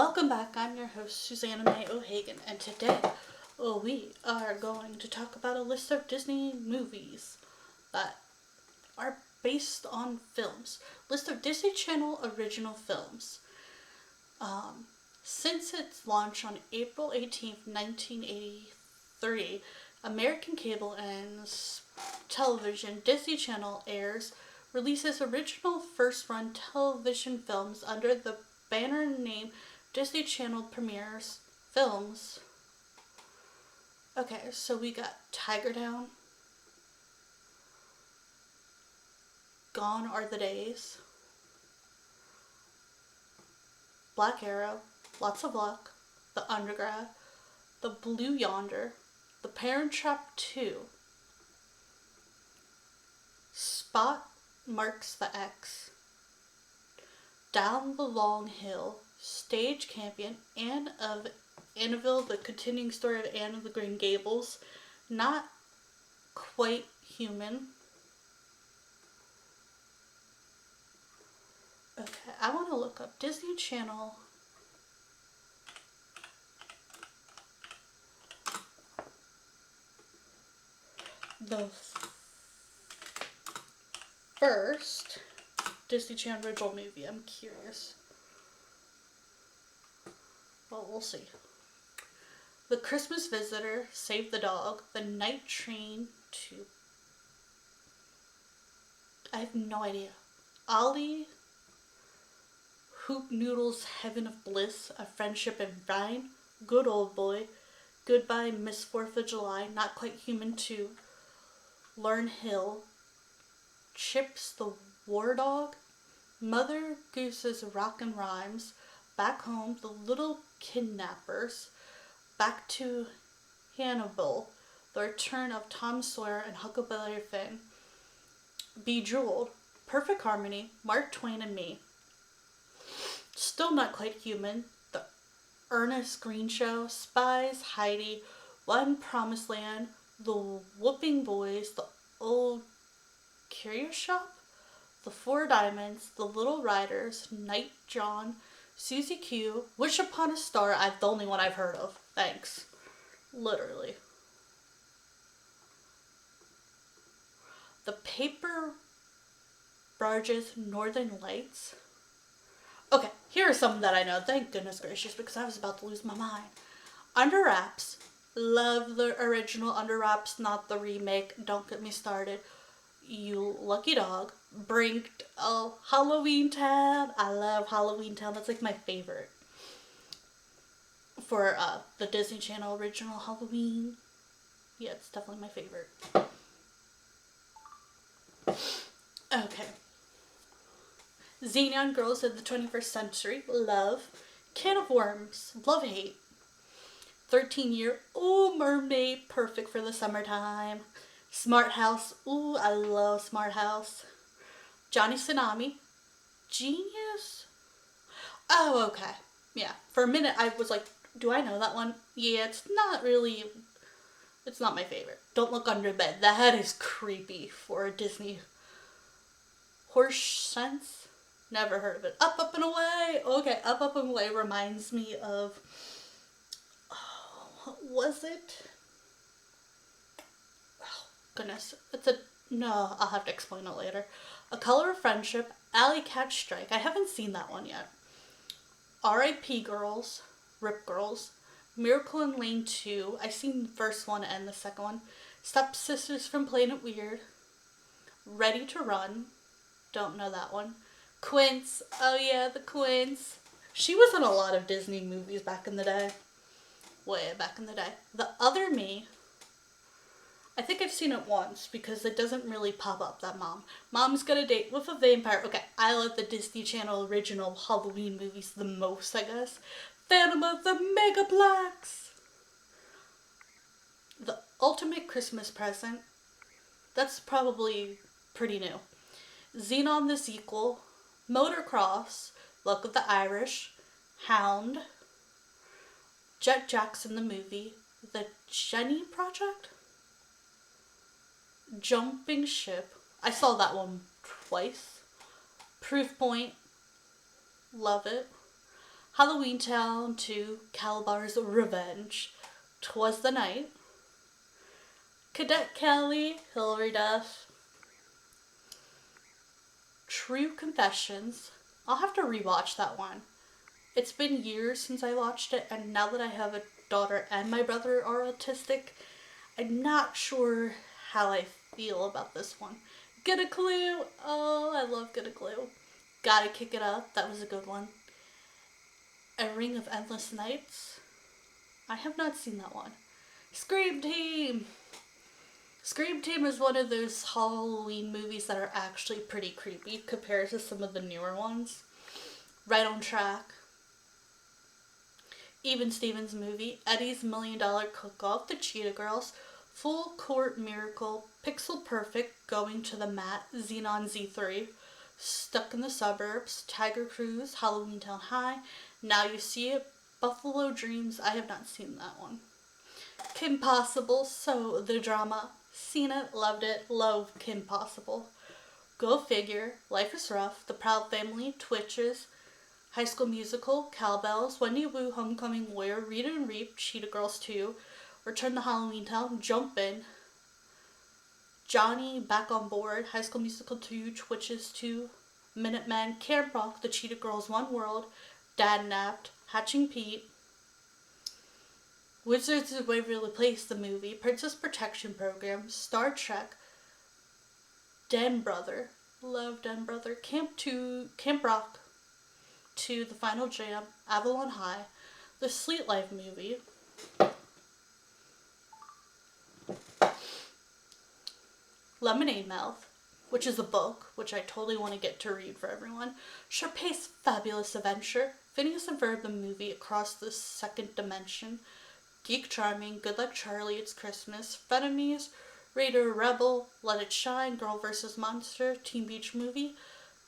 Welcome back. I'm your host, Susanna May O'Hagan, and today we are going to talk about a list of Disney movies that are based on films. List of Disney Channel original films. Since its launch on April 18th, 1983, American cable and television Disney Channel releases original first-run television films under the banner name Disney Channel Premieres Films. Okay, so we got Tiger Town, Gone Are the Days, Black Arrow, Lots of Luck, The Undergrad, The Blue Yonder, The Parent Trap 2, Spot Marks the X, Down the Long Hill, Stage Campion, Anne of Annabelle, the continuing story of Anne of the Green Gables, Not Quite Human. Okay, I want to look up Disney Channel. The first Disney Channel original movie. I'm curious. Well, we'll see. The Christmas Visitor, Save the Dog, The Night Train to... I have no idea. Ollie, Hoop Noodle's Heaven of Bliss, A Friendship in Rhine, Good Old Boy, Goodbye Miss 4th of July, Not Quite Human 2, Learn Hill, Chips the War Dog, Mother Goose's Rockin' Rhymes, Back Home, The Little Kidnappers, Back to Hannibal, The Return of Tom Sawyer and Huckleberry Finn, Bejeweled, Perfect Harmony, Mark Twain and Me, Still Not Quite Human, The Ernest Green Show, Spies, Heidi, One Promised Land, The Whooping Boys, The Old Curio Shop, The Four Diamonds, The Little Riders, Night John, Susie Q, Wish Upon a Star. The only one I've heard of. Thanks. Literally. The Paper Barges, Northern Lights. Okay, here are some that I know. Thank goodness gracious, because I was about to lose my mind. Under Wraps. Love the original Under Wraps, not the remake. Don't get me started. You Lucky Dog. Brinked. Oh, Halloween Town. I love Halloween Town. That's like my favorite. For the Disney Channel original Halloween. Yeah, it's definitely my favorite. Okay. Xenon Girls of the 21st Century. Love. Can of Worms. Love Hate. 13-Year. Ooh, Mermaid. Perfect for the summertime. Smart House. Ooh, I love Smart House. Johnny Tsunami. Genius. Oh, okay. Yeah. For a minute, I was like, do I know that one? Yeah, it's not really... It's not my favorite. Don't Look Under Bed. That is creepy for a Disney. Horse Sense. Never heard of it. Up, Up, and Away. Okay, Up, Up, and Away reminds me of... Oh, what was it? Oh, goodness. No, I'll have to explain it later. A Color of Friendship. Alley Cat Strike. I haven't seen that one yet. R.I.P. Girls. Rip Girls. Miracle in Lane 2. I've seen the first one and the second one. Stepsisters from Planet Weird. Ready to Run. Don't know that one. Quince. Oh yeah, the Quince. She was in a lot of Disney movies back in the day. Way back in the day. The Other Me. I think I've seen it once because it doesn't really pop up that Mom's Got a Date with a Vampire. Okay, I love the Disney Channel original Halloween movies the most, I guess. Phantom of the Megaplex. The Ultimate Christmas Present. That's probably pretty new. Xenon the Sequel. Motocross. Luck of the Irish. Hound. Jet Jackson the Movie. The Jenny Project. Jumping Ship. I saw that one twice. Proof Point. Love it. Halloween Town 2, Calabar's Revenge, 'Twas the Night, Cadet Kelly, Hilary Duff, True Confessions. I'll have to rewatch that one. It's been years since I watched it, and now that I have a daughter and my brother are autistic, I'm not sure how I feel about this one. Get a Clue! Oh, I love Get a Clue. Gotta Kick It Up, that was a good one. A Ring of Endless Nights. I have not seen that one. Scream Team! Scream Team is one of those Halloween movies that are actually pretty creepy compared to some of the newer ones. Right on Track. Even Stevens movie, Eddie's $1 Million Cook-Off, The Cheetah Girls, Full Court Miracle, Pixel Perfect, Going to the Mat, Xenon Z3, Stuck in the Suburbs, Tiger Cruise, Halloween Town High, Now You See It, Buffalo Dreams. I have not seen that one. Kim Possible, So the Drama, seen it, loved it, love Kim Possible. Go Figure, Life is Rough, The Proud Family, Twitches, High School Musical, Cowbells, Wendy Wu, Homecoming Warrior, Read and Reap, Cheetah Girls 2, Return to Halloween Town, Jump In, Johnny Back on Board, High School Musical 2, Twitches 2, Minutemen, Camp Rock, The Cheetah Girls, One World, Dad Napped, Hatching Pete, Wizards of Waverly Place, the movie, Princess Protection Program, Star Trek, Den Brother, love Den Brother, Camp Rock 2, The Final Jam, Avalon High, The Sweet Life movie, Lemonade Mouth, which is a book, which I totally want to get to read for everyone, Sharpay's Fabulous Adventure, Phineas and Ferb the movie, Across the Second Dimension, Geek Charming, Good Luck Charlie, It's Christmas, Frenemies, Raider Rebel, Let It Shine, Girl vs. Monster, Teen Beach Movie,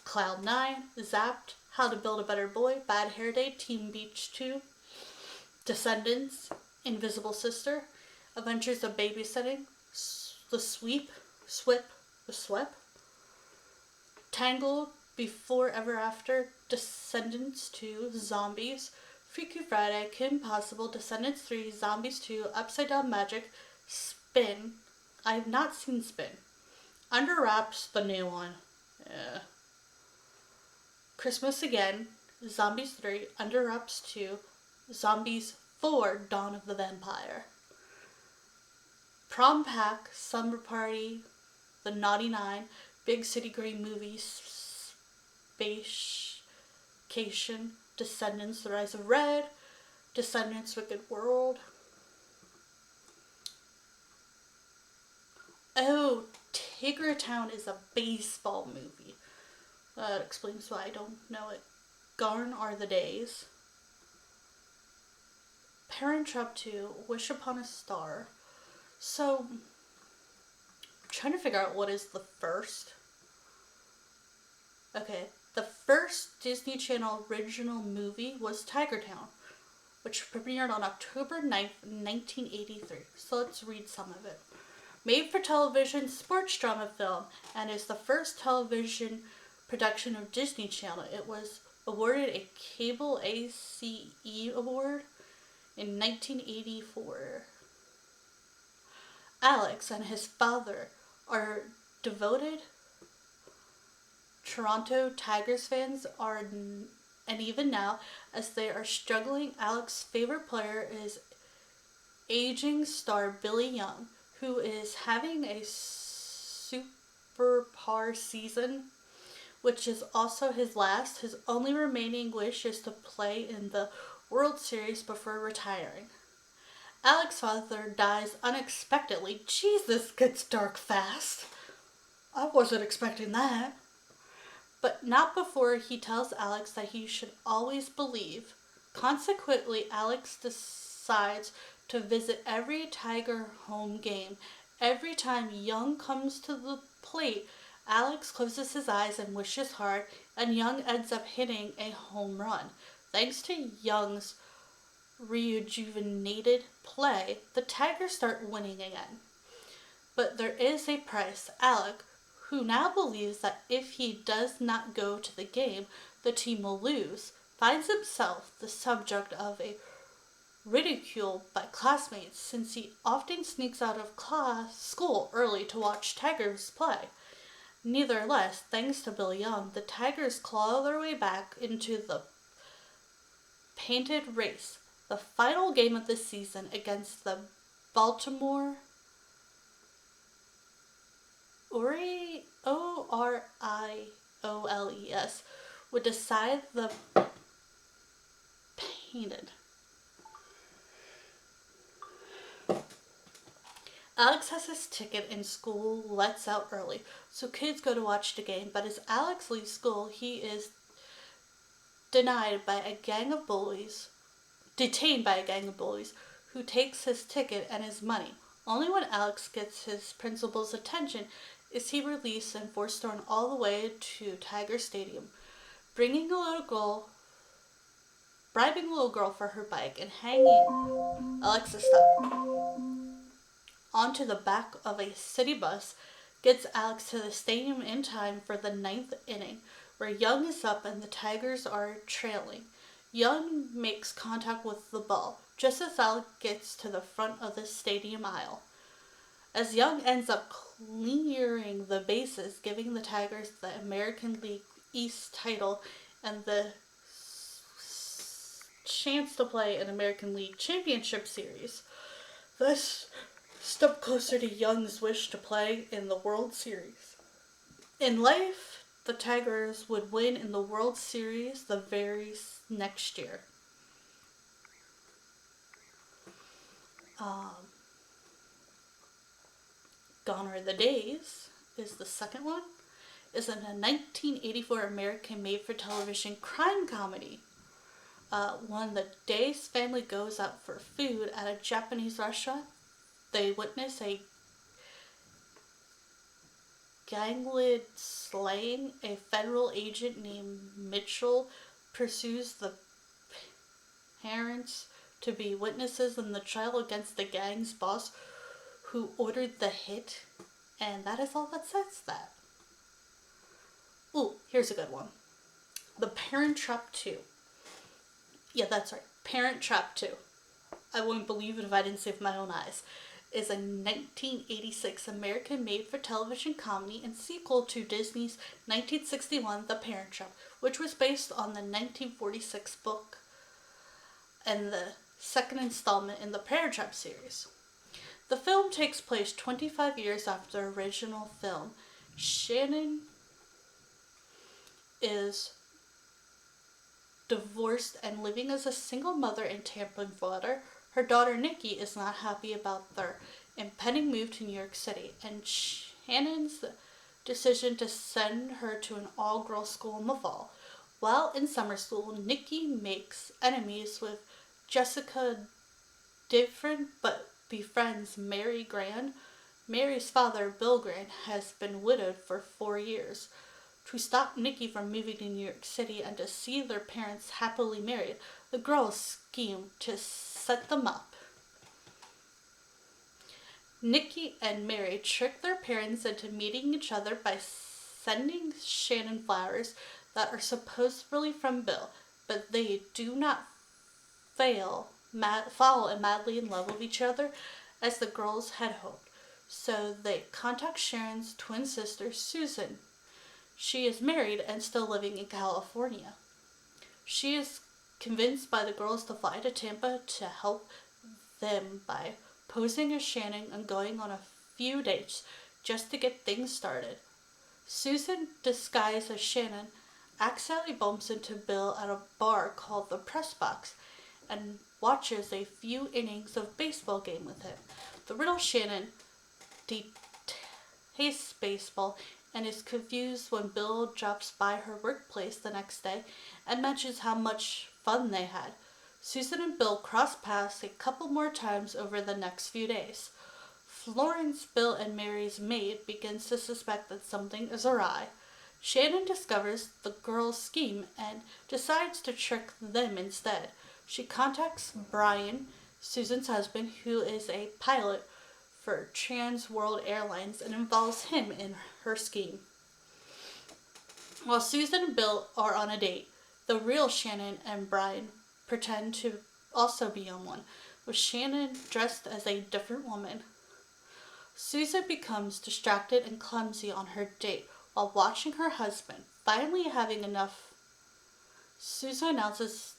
Cloud 9, Zapped, How to Build a Better Boy, Bad Hair Day, Teen Beach 2, Descendants, Invisible Sister, Adventures of Babysitting, The Sweep, Tangled, Before Ever After, Descendants 2, Zombies, Freaky Friday, Kim Possible, Descendants 3, Zombies 2, Upside Down Magic, Spin. I have not seen Spin. Under Wraps, the new one. Yeah. Christmas Again, Zombies 3, Under Wraps 2, Zombies 4, Dawn of the Vampire. Prom Pack, Summer Party, The Naughty Nine, Big City Green Movies, Spacecation, Descendants, The Rise of Red, Descendants, Wicked World. Oh, Tigertown is a baseball movie. That explains why I don't know it. Gone Are the Days. Parent Trap 2, Wish Upon a Star. So, I'm trying to figure out what is the first. Okay, the first Disney Channel original movie was Tigertown, which premiered on October 9th, 1983. So let's read some of it. Made for television sports drama film and is the first television production of Disney Channel. It was awarded a Cable ACE Award in 1984. Alex and his father are devoted Toronto Tigers fans and even now, as they are struggling, Alex's favorite player is aging star Billy Young, who is having a super par season, which is also his last. His only remaining wish is to play in the World Series before retiring. Alex's father dies unexpectedly. Jesus, gets dark fast. I wasn't expecting that. But not before he tells Alex that he should always believe. Consequently, Alex decides to visit every Tiger home game. Every time Young comes to the plate, Alex closes his eyes and wishes hard, and Young ends up hitting a home run. Thanks to Young's rejuvenated play, the Tigers start winning again. But there is a price. Alec, who now believes that if he does not go to the game, the team will lose, finds himself the subject of a ridicule by classmates since he often sneaks out of school early to watch Tigers play. Nevertheless, thanks to Bill Young, the Tigers claw their way back into the painted race, the final game of the season against the Baltimore Orioles would decide the painted. Alex has his ticket and school lets out early, so kids go to watch the game, but as Alex leaves school, he is detained by a gang of bullies who takes his ticket and his money. Only when Alex gets his principal's attention is he released and forced thrown all the way to Tiger Stadium, bribing a little girl for her bike and hanging Alexis up onto the back of a city bus gets Alex to the stadium in time for the ninth inning, where Young is up and the Tigers are trailing. Young makes contact with the ball just as Alex gets to the front of the stadium aisle. As Young ends up clearing the bases, giving the Tigers the American League East title and the chance to play an American League Championship Series, thus step closer to Young's wish to play in the World Series. In life, the Tigers would win in the World Series the very next year. Gone Are the Days is the second one. Is a 1984 American made-for-television crime comedy. When the Day's family goes out for food at a Japanese restaurant, they witness a gangland slaying. A federal agent named Mitchell pursues the parents to be witnesses in the trial against the gang's boss who ordered the hit. And that is all that says that. Ooh, here's a good one. The Parent Trap 2. Yeah, that's right. Parent Trap 2. I wouldn't believe it if I didn't see it with my own eyes. Is a 1986 American made-for-television comedy and sequel to Disney's 1961 The Parent Trap, which was based on the 1946 book and the second installment in the Parent Trap series. The film takes place 25 years after the original film. Shannon is divorced and living as a single mother in Tampa, Florida. Her daughter Nikki is not happy about their impending move to New York City, and Shannon's decision to send her to an all-girls school in the fall. While in summer school, Nikki makes enemies with Jessica Different but befriends Mary Grand. Mary's father, Bill Grand, has been widowed for 4 years. To stop Nikki from moving to New York City and to see their parents happily married, the girls scheme to set them up. Nikki and Mary trick their parents into meeting each other by sending Shannon flowers that are supposedly from Bill, but they do not fall and madly in love with each other as the girls had hoped. So they contact Sharon's twin sister, Susan. She is married and still living in California. She is convinced by the girls to fly to Tampa to help them by posing as Shannon and going on a few dates just to get things started. Susan, disguised as Shannon, accidentally bumps into Bill at a bar called the Press Box and watches a few innings of baseball game with him. The real Shannon detests baseball and is confused when Bill drops by her workplace the next day and mentions how much fun they had. Susan and Bill cross paths a couple more times over the next few days. Florence, Bill and Mary's maid, begins to suspect that something is awry. Shannon discovers the girls' scheme and decides to trick them instead. She contacts Brian, Susan's husband, who is a pilot for Trans World Airlines, and involves him in her scheme. While Susan and Bill are on a date, The real Shannon and Brian pretend to also be on one, with Shannon dressed as a different woman. Susan becomes distracted and clumsy on her date while watching her husband. Finally having enough, Susan announces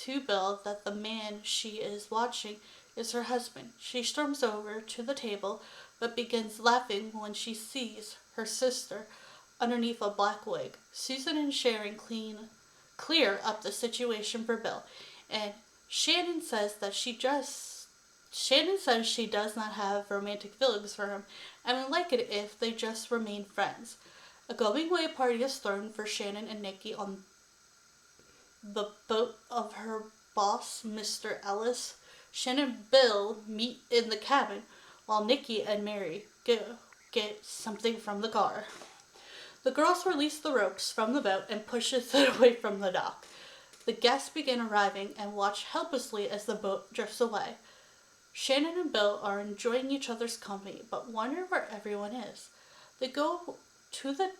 to Bill that the man she is watching is her husband. She storms over to the table but begins laughing when she sees her sister underneath a black wig. Susan and Sharon clear up the situation for Bill, and Shannon says she does not have romantic feelings for him and would like it if they just remain friends. A going away party is thrown for Shannon and Nikki on the boat of her boss, Mr. Ellis. Shannon and Bill meet in the cabin while Nikki and Mary get something from the car. The girls release the ropes from the boat and push it away from the dock. The guests begin arriving and watch helplessly as the boat drifts away. Shannon and Bill are enjoying each other's company, but wonder where everyone is. They go to the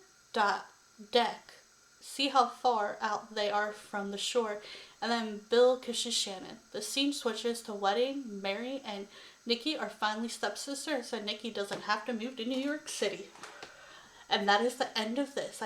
deck, see how far out they are from the shore, and then Bill kisses Shannon. The scene switches to wedding. Mary and Nikki are finally stepsisters, so Nikki doesn't have to move to New York City. And that is the end of this.